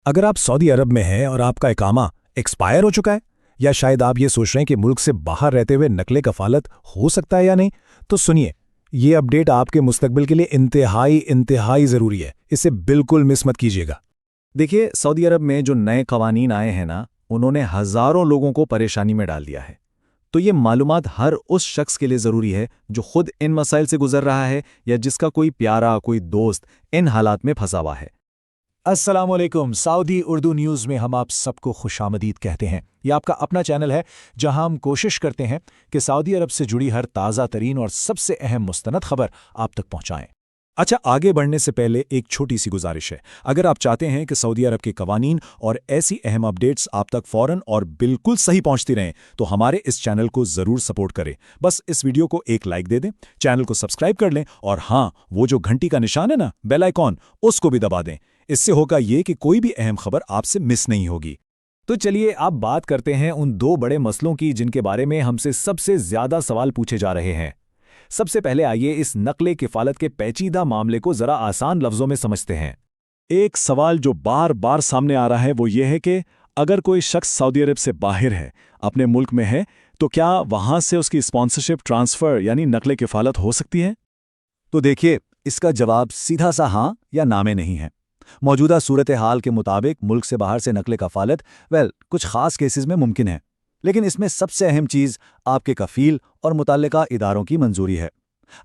अगर आप सऊदी अरब में हैं और आपका इकामा एक्सपायर हो चुका है, या शायद आप ये सोच रहे हैं कि मुल्क से बाहर रहते हुए नकले कफालत हो सकता है या नहीं, तो सुनिए, ये अपडेट आपके मुस्तकबिल के लिए इंतहाई ज़रूरी है। इसे बिल्कुल मिस मत कीजिएगा। देखिए, सऊदी अरब में जो नए कवानीन आए हैं ना, उन्होंने हज़ारों लोगों को परेशानी में डाल दिया है। तो ये मालूमात हर उस शख्स के लिए ज़रूरी है जो खुद इन मसाइल से गुजर रहा है या जिसका कोई प्यारा, कोई दोस्त इन हालात में फंसा हुआ है। अस्सलामुअलैकुम। सऊदी उर्दू न्यूज़ में हम आप सबको खुशामदीद कहते हैं। ये आपका अपना चैनल है जहां हम कोशिश करते हैं कि सऊदी अरब से जुड़ी हर ताज़ा तरीन और सबसे अहम मुस्तनद खबर आप तक पहुंचाएं। अच्छा, आगे बढ़ने से पहले एक छोटी सी गुजारिश है। अगर आप चाहते हैं कि सऊदी अरब के कवानीन और ऐसी अहम अपडेट्स आप तक फ़ौरन और बिल्कुल सही पहुंचती रहें, तो हमारे इस चैनल को ज़रूर सपोर्ट करें। बस इस वीडियो को एक लाइक दे दें, चैनल को सब्सक्राइब कर लें और हाँ, वो जो घंटी का निशान है ना, बेल आइकॉन, उसको भी दबा दें। इससे होगा ये कि कोई भी अहम खबर आपसे मिस नहीं होगी। तो चलिए आप बात करते हैं उन दो बड़े मसलों की जिनके बारे में हमसे सबसे ज़्यादा सवाल पूछे जा रहे हैं। सबसे पहले आइए इस नकले किफ़ालत के पेचीदा मामले को ज़रा आसान लफ्ज़ों में समझते हैं। एक सवाल जो बार बार सामने आ रहा है वो ये है कि अगर कोई शख्स सऊदी अरब से बाहर है, अपने मुल्क में है, तो क्या वहाँ से उसकी स्पॉन्सरशिप ट्रांसफ़र यानी नकले किफ़ालत हो सकती है? तो देखिए, इसका जवाब सीधा सा हाँ या ना में नहीं है। मौजूदा सूरत हाल के मुताबिक मुल्क से बाहर से नकले कफालत कुछ ख़ास केसेस में मुमकिन है, लेकिन इसमें सबसे अहम चीज़ आपके कफ़ील और मुतल्लिका इदारों की मंजूरी है।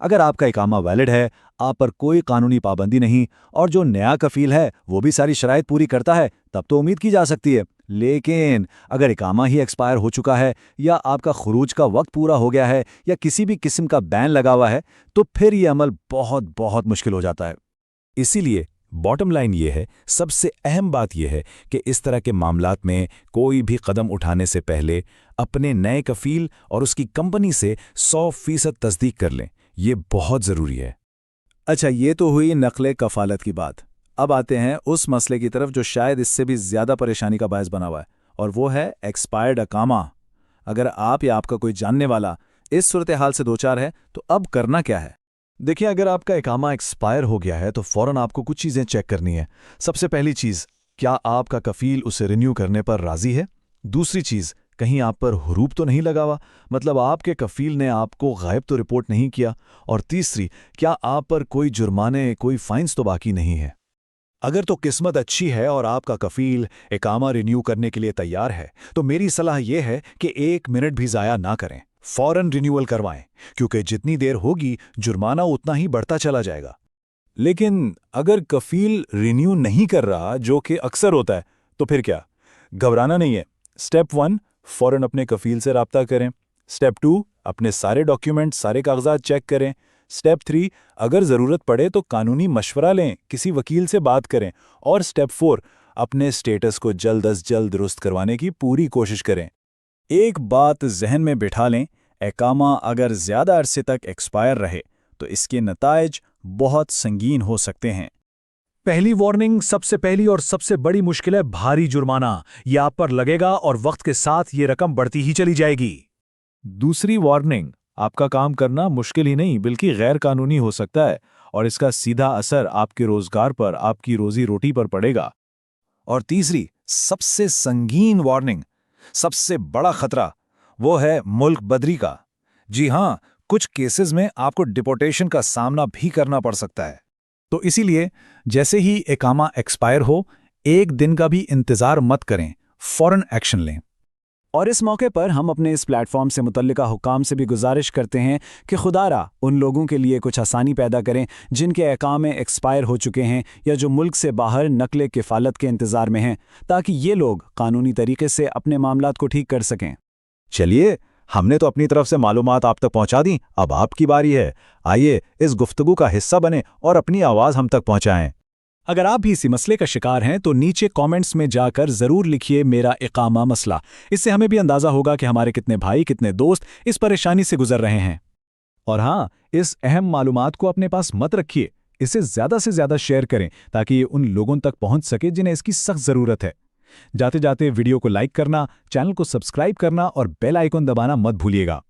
अगर आपका इकामा वैलिड है, आप पर कोई कानूनी पाबंदी नहीं और जो नया कफ़ील है वो भी सारी शराइत पूरी करता है, तब तो उम्मीद की जा सकती है। लेकिन अगर इकामा ही एक्सपायर हो चुका है या आपका खुरूज का वक्त पूरा हो गया है या किसी भी किस्म का बैन लगा हुआ है, तो फिर ये अमल बहुत बहुत मुश्किल हो जाता है। इसीलिए बॉटम लाइन ये है, सबसे अहम बात यह है कि इस तरह के मामलात में कोई भी कदम उठाने से पहले अपने नए कफ़ील और उसकी कंपनी से 100% तस्दीक कर लें। ये बहुत ज़रूरी है। अच्छा, ये तो हुई नकले कफ़ालत की बात। अब आते हैं उस मसले की तरफ जो शायद इससे भी ज़्यादा परेशानी का बायस बना हुआ है, और वो है एक्सपायर्ड अकामा। अगर आप या आपका कोई जानने वाला इस सूरत हाल से दो चार है, तो अब करना क्या है? देखिए, अगर आपका इकामा एक्सपायर हो गया है तो फ़ौरन आपको कुछ चीज़ें चेक करनी है। सबसे पहली चीज़, क्या आपका कफ़ील उसे रिन्यू करने पर राज़ी है? दूसरी चीज़, कहीं आप पर हुरूब तो नहीं लगा हुआ, मतलब आपके कफ़ील ने आपको गायब तो रिपोर्ट नहीं किया? और तीसरी, क्या आप पर कोई जुर्माने, कोई फाइन्स तो बाकी नहीं है? अगर तो किस्मत अच्छी है और आपका कफ़ील इकामा रिन्यू करने के लिए तैयार है, तो मेरी सलाह यह है कि 1 मिनट भी ज़ाया ना करें, फ़ौरन रिन्यूअल करवाएं, क्योंकि जितनी देर होगी जुर्माना उतना ही बढ़ता चला जाएगा। लेकिन अगर कफ़ील रिन्यू नहीं कर रहा, जो कि अक्सर होता है, तो फिर क्या? घबराना नहीं है। स्टेप 1, फ़ौरन अपने कफ़ील से राब्ता करें। स्टेप 2, अपने सारे डॉक्यूमेंट, सारे कागजात चेक करें। स्टेप 3, अगर ज़रूरत पड़े तो कानूनी मशवरा लें, किसी वकील से बात करें। और स्टेप 4, अपने स्टेटस को जल्द अज जल्द दुरुस्त करवाने की पूरी कोशिश करें। एक बात जहन में बिठा लें, इकामा अगर ज़्यादा अरसे तक एक्सपायर रहे तो इसके नताइज बहुत संगीन हो सकते हैं। पहली वार्निंग, सबसे पहली और सबसे बड़ी मुश्किल है भारी जुर्माना। ये आप पर लगेगा और वक्त के साथ ये रकम बढ़ती ही चली जाएगी। दूसरी वार्निंग, आपका काम करना मुश्किल ही नहीं बल्कि गैर कानूनी हो सकता है और इसका सीधा असर आपके रोजगार पर, आपकी रोजी रोटी पर पड़ेगा। और तीसरी, सबसे संगीन वार्निंग, सबसे बड़ा खतरा, वो है मुल्क बदरी का। जी हां, कुछ केसेस में आपको डिपोर्टेशन का सामना भी करना पड़ सकता है। तो इसीलिए जैसे ही इकामा एक्सपायर हो, 1 दिन का भी इंतजार मत करें, फौरन एक्शन लें। और इस मौके पर हम अपने इस प्लेटफॉर्म से मुतल्लिका हुकाम से भी गुजारिश करते हैं कि खुदारा उन लोगों के लिए कुछ आसानी पैदा करें जिनके इकामे एक्सपायर हो चुके हैं या जो मुल्क से बाहर नकले किफ़ालत के इंतज़ार में हैं, ताकि ये लोग कानूनी तरीके से अपने मामलात को ठीक कर सकें। चलिए, हमने तो अपनी तरफ से मालूमात आप तक पहुंचा दी, अब आपकी बारी है। आइए इस गुफ्तगू का हिस्सा बने और अपनी आवाज़ हम तक पहुंचाएं। अगर आप भी इसी मसले का शिकार हैं तो नीचे कमेंट्स में जाकर ज़रूर लिखिए मेरा इकामा मसला। इससे हमें भी अंदाज़ा होगा कि हमारे कितने भाई, कितने दोस्त इस परेशानी से गुजर रहे हैं। और हाँ, इस अहम मालूमात को अपने पास मत रखिए, इसे ज़्यादा से ज़्यादा शेयर करें ताकि ये उन लोगों तक पहुंच सके जिन्हें इसकी सख्त ज़रूरत है। जाते जाते वीडियो को लाइक करना, चैनल को सब्सक्राइब करना और बेल आइकन दबाना मत भूलिएगा।